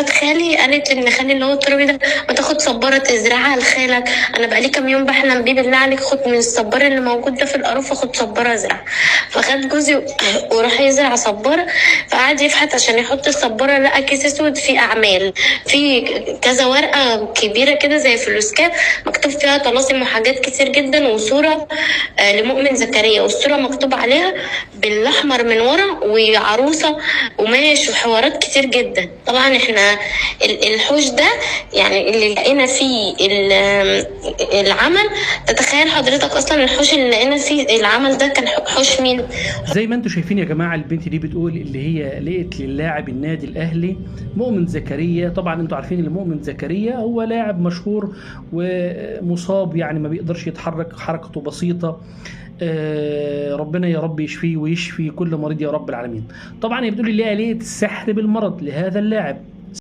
خالي قالت ان خالي اللي هو الترابي ده ما تاخد صباره تزرعها لخالك، انا بقالي كام يوم بحلم بيه، بالله عليك خد من الصبار اللي موجود ده في القرافه، خد صباره ازرع. فخد جوزي وراح يزرع صباره، فقعد يفحت عشان يحط الصباره، لقى كيس اسود فيه اعمال، في كذا ورقه كبيره كده زي فلوسكاب مكتوب فيها طلاسم وحاجات كتير جدا، وصوره لمؤمن زكريا، والصوره مكتوب عليها بالاحمر من ورا وعروسه وماشي وحوارات كتير جدا. طبعا احنا الحوش ده يعني اللي لقينا فيه العمل، تتخيل حضرتك اصلا الحوش اللي لقينا فيه العمل ده كان حوش مين؟ زي ما انتم شايفين يا جماعه، البنت دي بتقول اللي هي لقيت للاعب النادي الاهلي مؤمن زكريا. طبعا انتم عارفين ان مؤمن زكريا هو لاعب مشهور ومصاب، يعني ما بيقدرش يتحرك، حركته بسيطه. ربنا يا رب يشفيه ويشفي كل مريض يا رب العالمين. طبعا هي بتقول اللي هي لقيت السحر بالمرض لهذا اللاعب.